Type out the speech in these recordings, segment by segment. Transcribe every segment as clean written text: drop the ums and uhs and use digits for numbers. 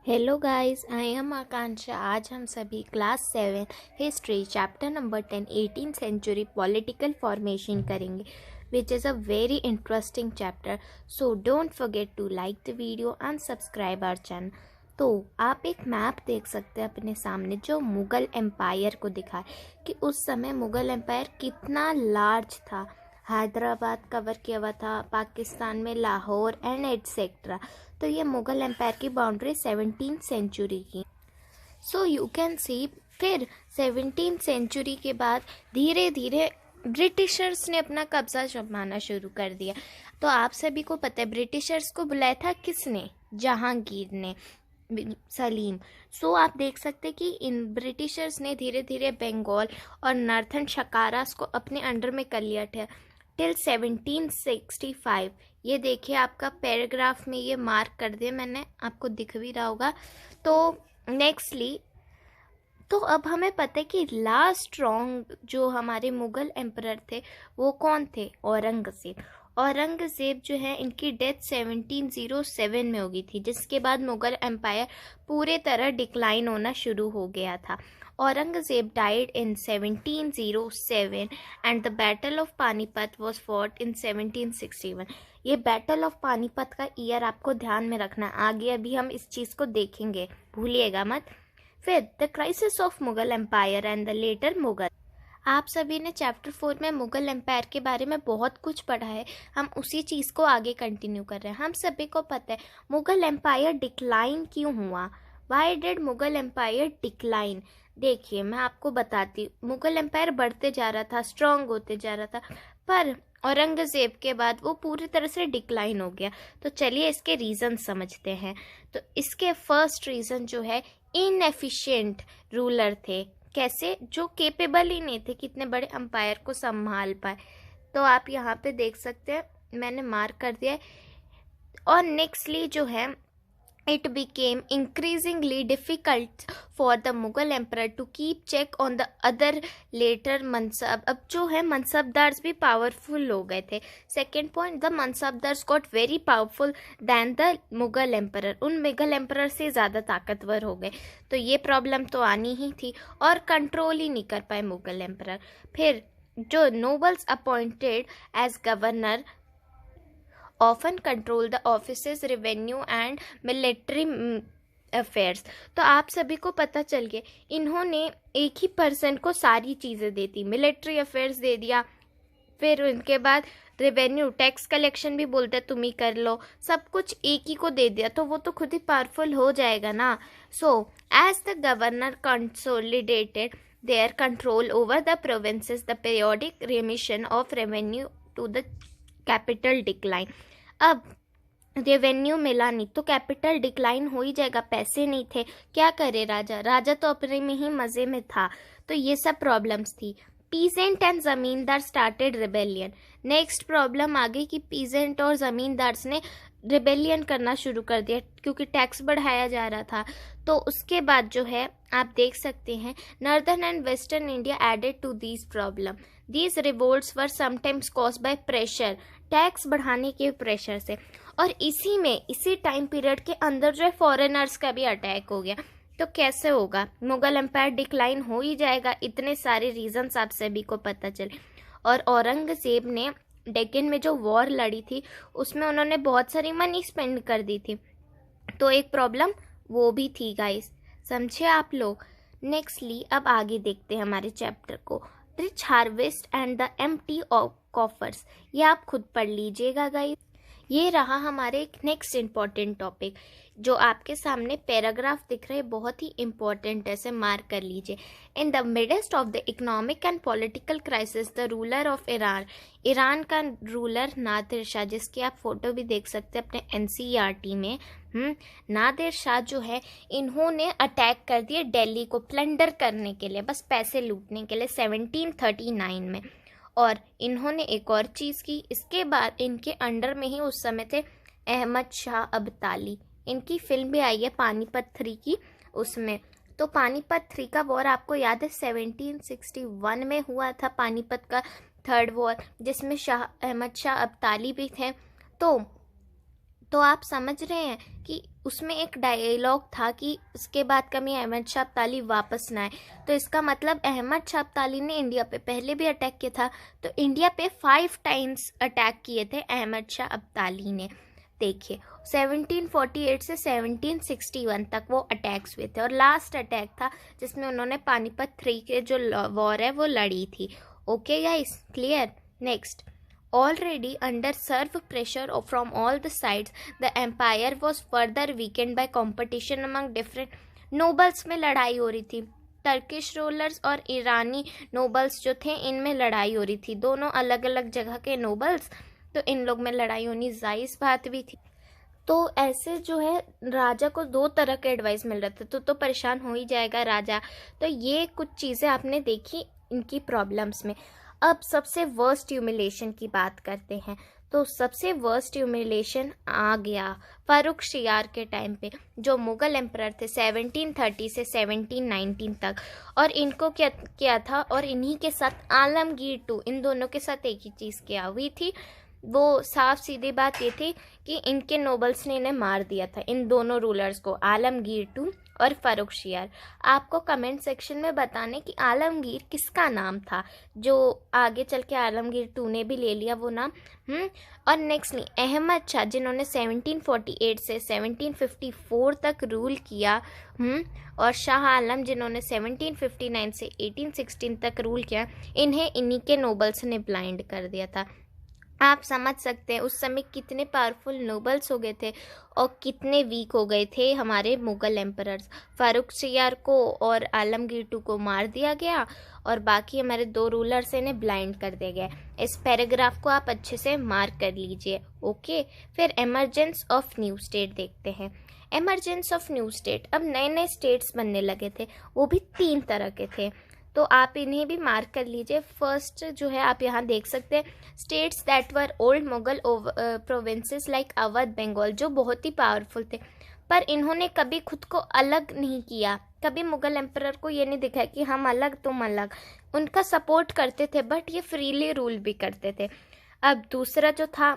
Hello guys, I am Akanksha. आज हम सभी class 7 history chapter number 10 18th century political formation करेंगे, which is a very interesting chapter. So don't forget to like the video and subscribe our channel. तो आप एक map देख सकते हैं अपने सामने जो मुग़ल एम्पायर को दिखाए कि उस समय मुग़ल एम्पायर कितना लार्ज था। हैदराबाद कवर किया हुआ था, पाकिस्तान में लाहौर एंड एटसेट्रा। तो ये मुग़ल एम्पायर की बाउंड्री 17th सेंचुरी की। सो यू कैन सी फिर 17th सेंचुरी के बाद धीरे धीरे ब्रिटिशर्स ने अपना कब्जा जमाना शुरू कर दिया। तो आप सभी को पता है ब्रिटिशर्स को बुलाया था किसने? जहांगीर ने, सलीम। सो आप देख सकते हैं कि इन ब्रिटिशर्स ने धीरे धीरे बंगाल और नॉर्थन शकारास को अपने अंडर में कर लिया था टिल 1765। ये देखिए, आपका पैराग्राफ में ये मार्क कर दिया मैंने, आपको दिख भी रहा होगा। तो नेक्स्टली तो अब हमें पता है कि लास्ट स्ट्रॉन्ग जो हमारे मुग़ल एम्परर थे वो कौन थे? औरंगज़ेब। औरंगज़ेब जो है, इनकी डेथ 1707 में हो गई थी, जिसके बाद मुग़ल एम्पायर पूरे तरह डिक्लाइन होना शुरू हो गया था। Aurangzeb died in 1707 and the Battle of Panipat was fought in 1761। ये बैटल ऑफ पानीपत का ईयर आपको ध्यान में रखना, आगे अभी हम इस चीज़ को देखेंगे, भूलिएगा मत। फिर the crisis of Mughal empire and the later Mughal. आप सभी ने चैप्टर 4 में मुग़ल एम्पायर के बारे में बहुत कुछ पढ़ा है, हम उसी चीज़ को आगे कंटिन्यू कर रहे हैं। हम सभी को पता है मुग़ल एम्पायर डिक्लाइन क्यों हुआ। Why did Mughal empire decline? देखिए, मैं आपको बताती हूँ। मुग़ल एम्पायर बढ़ते जा रहा था, स्ट्रॉन्ग होते जा रहा था, पर औरंगज़ेब के बाद वो पूरी तरह से डिक्लाइन हो गया। तो चलिए इसके रीज़न समझते हैं। तो इसके फर्स्ट रीज़न जो है, इनएफिशिएंट रूलर थे। कैसे? जो केपेबल ही नहीं थे कि इतने बड़े एम्पायर को संभाल पाए। तो आप यहाँ पे देख सकते हैं, मैंने मार्क कर दिया है। और नेक्स्टली जो है, it became increasingly difficult for the Mughal emperor to keep check on the other later mansab। अब जो है मनसबदार्स भी पावरफुल हो गए थे। Second point, the mansabdars got very powerful than the Mughal emperor. उन मुगल एम्परर से ज़्यादा ताकतवर हो गए। तो ये प्रॉब्लम तो आनी ही थी, और कंट्रोल ही नहीं कर पाए मुगल एम्परर। फिर जो nobles appointed as governor often control the offices, revenue and military affairs. तो आप सभी को पता चल गया, इन्होंने एक ही पर्सन को सारी चीज़ें दे दी, मिलिट्री अफेयर्स दे दिया, फिर उनके बाद रेवेन्यू टैक्स कलेक्शन भी बोलते तुम ही कर लो, सब कुछ एक ही को दे दिया, तो वो तो खुद ही पावरफुल हो जाएगा ना। So as the governor consolidated their control over the provinces, the periodic remission of revenue to the capital decline. अब रेवेन्यू मिला नहीं तो कैपिटल डिक्लाइन हो ही जाएगा, पैसे नहीं थे, क्या करे राजा? राजा तो अपने में ही मज़े में था। तो ये सब प्रॉब्लम्स थी। पीजेंट एंड ज़मींदार स्टार्टेड रिबेलियन। नेक्स्ट प्रॉब्लम आ गई कि पीजेंट और ज़मींदार्स ने रिबेलियन करना शुरू कर दिया, क्योंकि टैक्स बढ़ाया जा रहा था। तो उसके बाद जो है, आप देख सकते हैं, northern and western India added to these problem. These revolts were sometimes caused by pressure, tax बढ़ाने के प्रेशर से। और इसी टाइम पीरियड के अंदर जो है फॉरेनर्स का भी अटैक हो गया। तो कैसे होगा? मुगल एम्पायर डिक्लाइन हो ही जाएगा। इतने सारे रीजंस आप सभी को पता चले। और औरंगज़ेब ने डेक्कन में जो वॉर लड़ी थी, उसमें उन्होंने बहुत सारी मनी स्पेंड कर दी थी। तो एक प्रॉब्लम वो भी थी गाइस, समझे आप लोग। नेक्स्टली अब आगे देखते हैं हमारे चैप्टर को, rich harvest and the empty coffers. ये आप खुद पढ़ लीजिएगा गाइस। ये रहा हमारे एक नेक्स्ट इम्पॉर्टेंट टॉपिक, जो आपके सामने पैराग्राफ दिख रहे हैं, बहुत ही इम्पॉर्टेंट, ऐसे मार्क कर लीजिए। In the midst of the economic and political crisis, the ruler of Iran, Iran का रूलर नादिर शाह, जिसकी आप फोटो भी देख सकते हैं अपने एनसीईआरटी में। नादिर शाह जो है, इन्होंने अटैक कर दिया दिल्ली को प्लंडर करने के लिए, बस पैसे लूटने के लिए 1739 में। और इन्होंने एक और चीज़ की, इसके बाद इनके अंडर में ही उस समय थे अहमद शाह अब्दाली। इनकी फिल्म भी आई है पानीपत 3 की, उसमें। तो पानीपत 3 का वॉर आपको याद है 1761 में हुआ था, पानीपत का थर्ड वॉर, जिसमें अहमद शाह अब्दाली भी थे। तो आप समझ रहे हैं कि उसमें एक डायलॉग था कि उसके बाद कभी अहमद शाह अब्दाली वापस ना आए। तो इसका मतलब अहमद शाह अब्दाली ने इंडिया पे पहले भी अटैक किया था, तो इंडिया पे 5 टाइम्स अटैक किए थे अहमद शाह अब्दाली ने। देखिए 1748 से 1761 तक वो अटैक्स हुए थे, और लास्ट अटैक था जिसमें उन्होंने पानीपत 3 के जो वॉर है वो लड़ी थी। Okay guys, clear. Next, already under serve pressure from all the sides, the empire was further weakened by competition among different nobles में लड़ाई हो रही थी। टर्किश रूलर्स और ईरानी नोबल्स जो थे इनमें लड़ाई हो रही थी, दोनों अलग अलग जगह के नोबल्स, तो इन लोग में लड़ाई होनी जायज़ बात भी थी। तो ऐसे जो है राजा को 2 तरह के एडवाइस मिल रहे थे, तो परेशान हो ही जाएगा राजा। तो ये कुछ चीज़ें आपने देखी इनकी प्रॉब्लम्स में। अब सबसे वर्स्ट ह्यूमिलेशन की बात करते हैं। तो सबसे वर्स्ट ह्यूमिलेशन आ गया फारूक शियार के टाइम पे, जो मुग़ल एम्परर थे 1730 से 1719 तक, और इनको क्या किया था, और इन्हीं के साथ आलमगीर टू, इन दोनों के साथ एक ही चीज़ क्या हुई थी, वो साफ सीधी बात ये थी कि इनके नोबल्स ने इन्हें मार दिया था, इन दोनों रूलर्स को, आलमगीर टू और फारूक शियार। आपको कमेंट सेक्शन में बताने कि आलमगीर किसका नाम था, जो आगे चल के आलमगीर टू ने भी ले लिया वो नाम। और नेक्स्ट अहमद शाह, जिन्होंने 1748 से 1754 तक रूल किया, और शाह आलम जिन्होंने 1759 से 1816 तक रूल किया, इन्हें इन्हीं के नोबल्स ने ब्लाइंड कर दिया था। आप समझ सकते हैं उस समय कितने पावरफुल नोबल्स हो गए थे और कितने वीक हो गए थे हमारे मुग़ल एम्परर्स। फारूक शियार को और आलमगीर टू को मार दिया गया, और बाकी हमारे 2 रूलर्स इन्हें ब्लाइंड कर दिया गया। इस पैराग्राफ को आप अच्छे से मार्क कर लीजिए। ओके, फिर एमरजेंस ऑफ न्यू स्टेट देखते हैं। एमरजेंस ऑफ न्यू स्टेट, अब नए नए स्टेट्स बनने लगे थे, वो भी 3 तरह के थे, तो आप इन्हें भी मार्क कर लीजिए। फर्स्ट जो है आप यहाँ देख सकते हैं, states that were old Mughal provinces like Awadh, Bengal, जो बहुत ही पावरफुल थे, पर इन्होंने कभी खुद को अलग नहीं किया, कभी मुगल एम्परर को ये नहीं दिखाया कि हम अलग तुम अलग, उनका सपोर्ट करते थे, बट ये फ्रीली रूल भी करते थे। अब दूसरा जो था,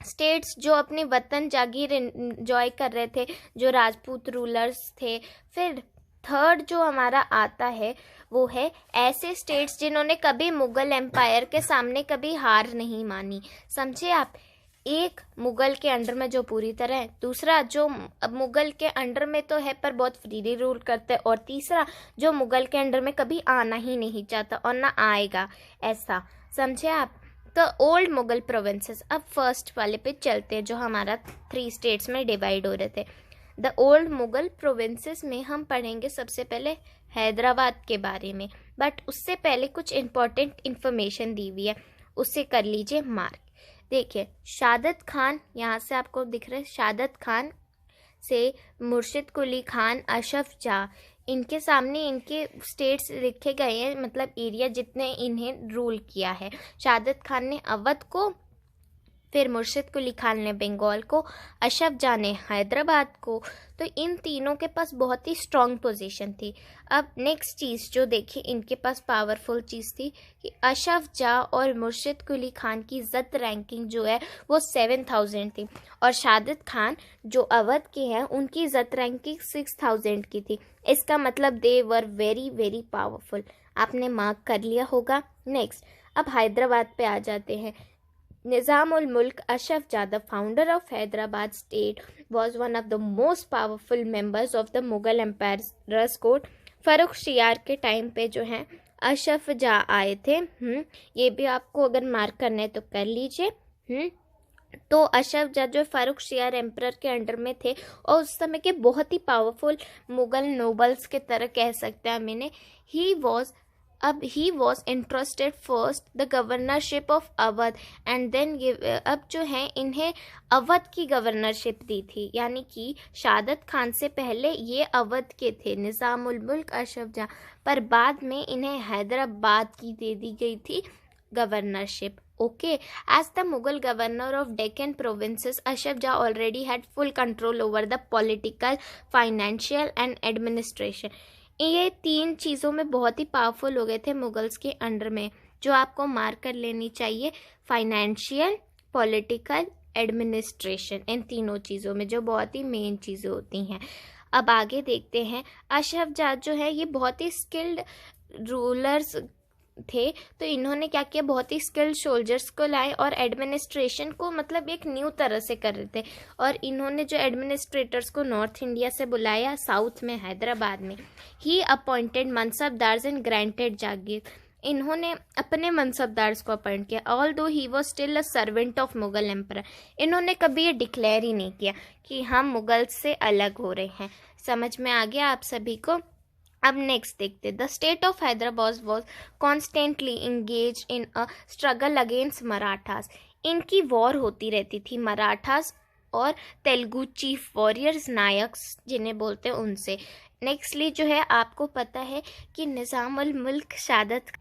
स्टेट्स जो अपने वतन जागीर एंजॉय कर रहे थे, जो राजपूत रूलर्स थे। फिर थर्ड जो हमारा आता है वो है ऐसे स्टेट्स जिन्होंने कभी मुगल एम्पायर के सामने कभी हार नहीं मानी। समझे आप, एक मुगल के अंडर में जो पूरी तरह है, दूसरा जो अब मुगल के अंडर में तो है पर बहुत फ्रीली रूल करते हैं, और तीसरा जो मुगल के अंडर में कभी आना ही नहीं चाहता और ना आएगा, ऐसा। समझे आप, तो ओल्ड मुगल प्रोविंसेस। अब फर्स्ट वाले पे चलते हैं जो हमारा 3 स्टेट्स में डिवाइड हो रहे थे। द ओल्ड मुगल प्रोविंसेस में हम पढ़ेंगे सबसे पहले हैदराबाद के बारे में, बट उससे पहले कुछ इम्पोर्टेंट इन्फॉर्मेशन दी हुई है, उससे कर लीजिए मार्क। देखिए शादत खान, यहाँ से आपको दिख रहा है शादत खान से मुर्शिद कुली खान, अशफ जहाँ, इनके सामने इनके स्टेट्स लिखे गए हैं, मतलब एरिया जितने इन्हें रूल किया है। शादत खान ने अवध को, फिर मुर्शिद कुली खान ने बंगाल को, अशफ जहाँ ने हैदराबाद को। तो इन तीनों के पास बहुत ही स्ट्रॉन्ग पोजीशन थी। अब नेक्स्ट चीज़ जो देखी इनके पास पावरफुल चीज़ थी कि अशफ जहाँ और मुर्शिद कुली खान की इज़्ज़त रैंकिंग जो है वो 7000 थी, और शादत खान जो अवध के हैं उनकी इज़्ज़त रैंकिंग 6000 की थी। इसका मतलब दे वर वेरी वेरी पावरफुल। आपने मार्क कर लिया होगा। नेक्स्ट, अब हैदराबाद पे आ जाते हैं। Nizam ul Mulk Ashraf Jah, the founder of Hyderabad state, was one of the most powerful members of the Mughal Empire's court. Farooq शियार के टाइम पे जो है अशरफ जहाँ आए थे। ये भी आपको अगर मार्क करना है तो कर लीजिए। तो अशरफ जहाँ जो फारूक शियार एम्परर के अंडर में थे, और उस समय के बहुत ही पावरफुल मुगल नोबल्स के तरह कह सकते हैं हम इन्हें। he was entrusted first the governorship of Awadh and then अब जो है इन्हें अवध की गवर्नरशिप दी थी, यानी कि शादत खान से पहले ये अवध के थे निज़ाम उल मुल्क अशरफ जहाँ, पर बाद में इन्हें हैदराबाद की दे दी गई थी governorship. Okay, as the Mughal governor of Deccan provinces, Ashraf Jah already had full control over the political, financial and administration. ये 3 चीज़ों में बहुत ही पावरफुल हो गए थे मुगल्स के अंडर में, जो आपको मार्क कर लेनी चाहिए। फाइनेंशियल, पॉलिटिकल एडमिनिस्ट्रेशन, इन तीनों चीज़ों में जो बहुत ही मेन चीज़ें होती हैं। अब आगे देखते हैं। अशरफ जो है ये बहुत ही स्किल्ड रूलर्स थे, तो इन्होंने क्या किया, बहुत ही स्किल्ड सोल्जर्स को लाए और एडमिनिस्ट्रेशन को मतलब एक न्यू तरह से कर रहे थे। और इन्होंने जो एडमिनिस्ट्रेटर्स को नॉर्थ इंडिया से बुलाया, साउथ में हैदराबाद में। ही अपॉइंटेड मनसबदार्स एंड ग्रांटेड जागीर, इन्होंने अपने मनसबदार्स को अपॉइंट किया। ऑल दो he was still a servant of Mughal emperor, इन्होंने कभी ये डिक्लेयर ही नहीं किया कि हम मुगल से अलग हो रहे हैं। समझ में आ गया आप सभी को। अब नेक्स्ट देखते, the state of Hyderabad was constantly engage in a struggle against Marathas, इनकी वॉर होती रहती थी मराठास और तेलुगु चीफ वॉरियर्स नायक्स जिन्हें बोलते हैं उनसे। नेक्स्टली जो है आपको पता है कि निज़ाम उल मुल्क शादत,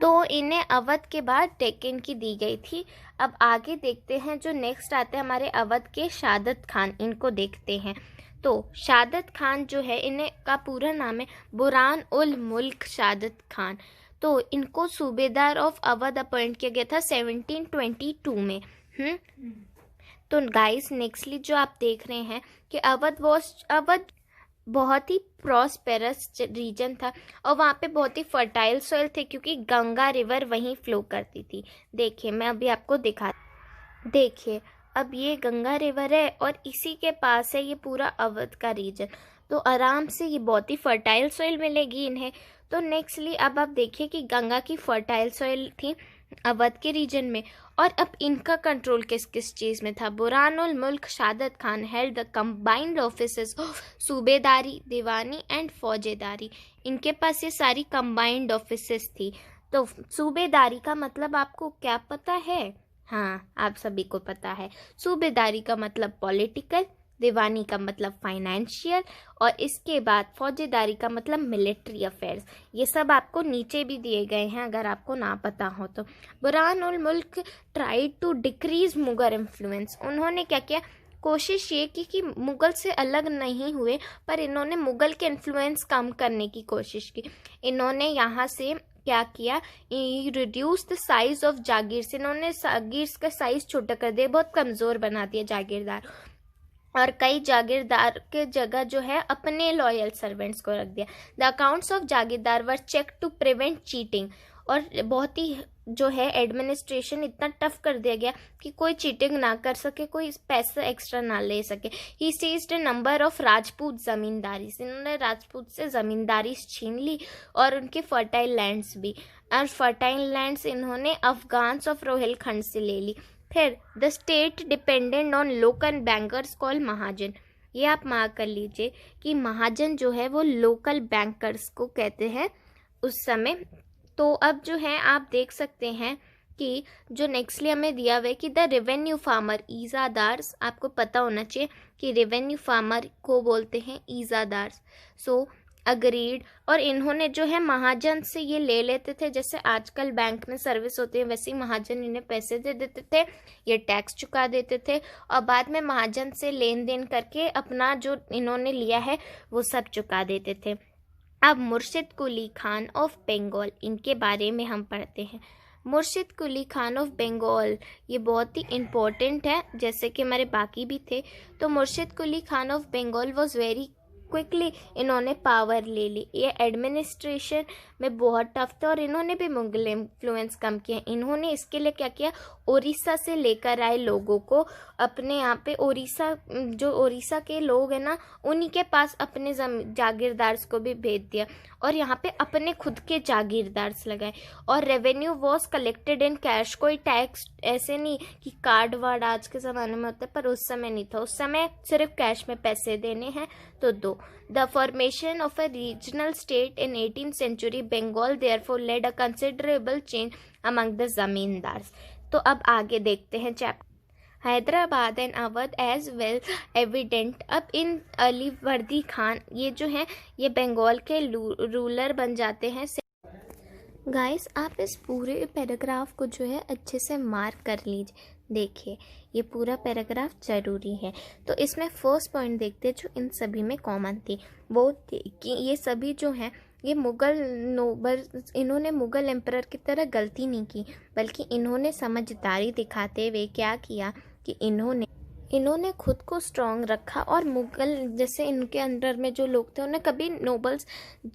तो इन्हें अवध के बाद डेक्कन की दी गई थी। अब आगे देखते हैं जो नेक्स्ट आते हैं हमारे अवध के शादत खान, इनको देखते हैं। तो शादत खान जो है, इन्हें का पूरा नाम है बुरहान उल मुल्क शादत खान। तो इनको सूबेदार ऑफ अवध अपॉइंट किया गया था 1722 में। तो गाइस नेक्स्टली जो आप देख रहे हैं कि अवध बहुत ही प्रॉस्पेरस रीजन था और वहाँ पे बहुत ही फर्टाइल सॉइल थे क्योंकि गंगा रिवर वहीं फ्लो करती थी। देखिए मैं अभी आपको देखिए अब ये गंगा रिवर है और इसी के पास है ये पूरा अवध का रीजन, तो आराम से ये बहुत ही फर्टाइल सॉइल मिलेगी इन्हें। तो नेक्स्टली अब आप देखिए कि गंगा की फर्टाइल सॉइल थी अवध के रीजन में, और अब इनका कंट्रोल किस किस चीज़ में था। Burhan ul Mulk Saadat Khan held the combined offices of subedari, diwani and faujdari, इनके पास ये सारी कंबाइंड ऑफिसेस थी। तो सूबेदारी का मतलब आपको क्या पता है? हाँ, आप सभी को पता है। सूबेदारी का मतलब पॉलिटिकल, दीवानी का मतलब फाइनेंशियल, और इसके बाद फौजेदारी का मतलब मिलिट्री अफेयर्स। ये सब आपको नीचे भी दिए गए हैं अगर आपको ना पता हो तो। Burhan ul Mulk tried to decrease Mughal influence, उन्होंने क्या किया, कोशिश ये की कि मुगल से अलग नहीं हुए पर इन्होंने मुगल के इन्फ्लुएंस कम करने की कोशिश की। इन्होंने यहाँ से क्या किया, reduce the size of jagirs, इन्होंने जागीर्स का साइज छोटा कर दिया, बहुत कमज़ोर बना दिया जागीरदार, और कई जागीरदार के जगह जो है अपने लॉयल सर्वेंट्स को रख दिया। The accounts of jagirdar were check to prevent cheating, और बहुत ही जो है एडमिनिस्ट्रेशन इतना टफ कर दिया गया कि कोई चीटिंग ना कर सके, कोई पैसा एक्स्ट्रा ना ले सके। He seized a number of Rajput zamindari, इन्होंने राजपूत से ज़मींदारी छीन ली और उनके फर्टाइल लैंड्स भी, और फर्टाइल लैंड्स इन्होंने अफगान्स ऑफ रोहिलखंड से ले ली। फिर the state dependent on local bankers call mahajan, ये आप मार्क कर लीजिए कि महाजन जो है वो लोकल बैंकर्स को कहते हैं उस समय। तो अब जो है आप देख सकते हैं कि जो नेक्स्टली हमें दिया हुआ है कि द रेवेन्यू फार्मर ईजादार्स, आपको पता होना चाहिए कि रेवेन्यू फार्मर को बोलते हैं ईजादार्स। सो अग्रीड, और इन्होंने जो है महाजन से ये ले लेते थे, जैसे आजकल बैंक में सर्विस होती है वैसे ही महाजन इन्हें पैसे दे देते थे, ये टैक्स चुका देते थे और बाद में महाजन से लेन देन करके अपना जो इन्होंने लिया है वो सब चुका देते थे। अब मुर्शिद कुली खान ऑफ बंगाल, इनके बारे में हम पढ़ते हैं। मुर्शिद कुली खान ऑफ बंगाल, ये बहुत ही इम्पोर्टेंट है जैसे कि हमारे बाकी भी थे। तो Murshid Quli Khan of Bengal was very quickly, इन्होंने पावर ले ली। ये एडमिनिस्ट्रेशन में बहुत टफ थे और इन्होंने भी मुगल इन्फ्लुएंस कम किया। इन्होंने इसके लिए क्या किया, उड़ीसा से लेकर आए लोगों को अपने यहाँ पे, जो उड़ीसा के लोग हैं ना उन्हीं के पास अपने जागीरदार्स को भी भेज दिया और यहाँ पे अपने खुद के जागीरदार्स लगाए। और revenue was collected in cash, कोई टैक्स ऐसे नहीं कि कार्ड वार्ड आज के ज़माने में होता है पर उस समय नहीं था, उस समय सिर्फ कैश में पैसे देने हैं तो दो। The formation of a regional state in 18th century Bengal therefore led a considerable change among the zamindars। तो अब आगे देखते हैं chapter Hyderabad and Awadh as well evident. अब इन अली वर्दी खान ये जो हैं ये बंगाल के रूलर बन जाते हैं। गाइस आप इस पूरे पैराग्राफ को जो है अच्छे से मार्क कर लीजिए। देखिए ये पूरा पैराग्राफ ज़रूरी है। तो इसमें फर्स्ट पॉइंट देखते हैं जो इन सभी में कॉमन थी, वो थी कि ये सभी जो हैं ये मुग़ल नोबल, इन्होंने मुग़ल एम्परर की तरह गलती नहीं की बल्कि इन्होंने समझदारी दिखाते हुए क्या किया कि इन्होंने खुद को स्ट्रॉन्ग रखा और मुगल जैसे इनके अंडर में जो लोग थे उन्हें कभी नोबल्स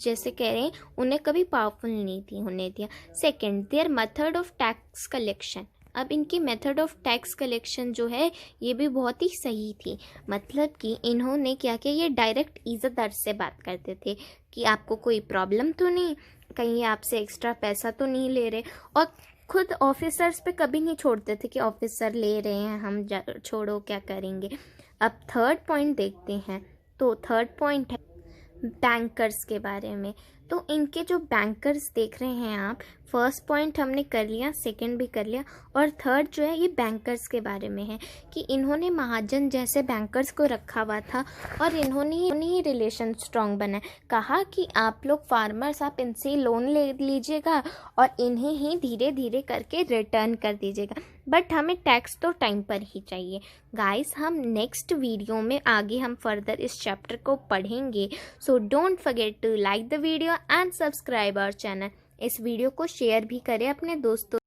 जैसे कह रहे हैं उन्हें कभी पावरफुल नहीं थी होने दिया। Second, their method of tax collection. अब इनकी मेथड ऑफ टैक्स कलेक्शन जो है ये भी बहुत ही सही थी। मतलब कि इन्होंने क्या किया, ये डायरेक्ट इज़्ज़तदार से बात करते थे कि आपको कोई प्रॉब्लम तो नहीं, कहीं आपसे एक्स्ट्रा पैसा तो नहीं ले रहे, और खुद ऑफिसर्स पे कभी नहीं छोड़ते थे कि ऑफिसर ले रहे हैं हम छोड़ो क्या करेंगे। अब थर्ड पॉइंट देखते हैं। तो थर्ड पॉइंट है बैंकर्स के बारे में। तो इनके जो बैंकर्स देख रहे हैं आप, फर्स्ट पॉइंट हमने कर लिया, सेकंड भी कर लिया, और थर्ड जो है ये बैंकर्स के बारे में है कि इन्होंने महाजन जैसे बैंकर्स को रखा हुआ था और इन्होंने ही रिलेशन स्ट्रॉन्ग बनाए। कहा कि आप लोग फार्मर्स, आप इनसे लोन ले लीजिएगा और इन्हें ही धीरे धीरे करके रिटर्न कर दीजिएगा, बट हमें टैक्स तो टाइम पर ही चाहिए। गाइस, हम नेक्स्ट वीडियो में आगे हम फर्दर इस चैप्टर को पढ़ेंगे। So don't forget to like the video and subscribe our channel. इस वीडियो को शेयर भी करें अपने दोस्तों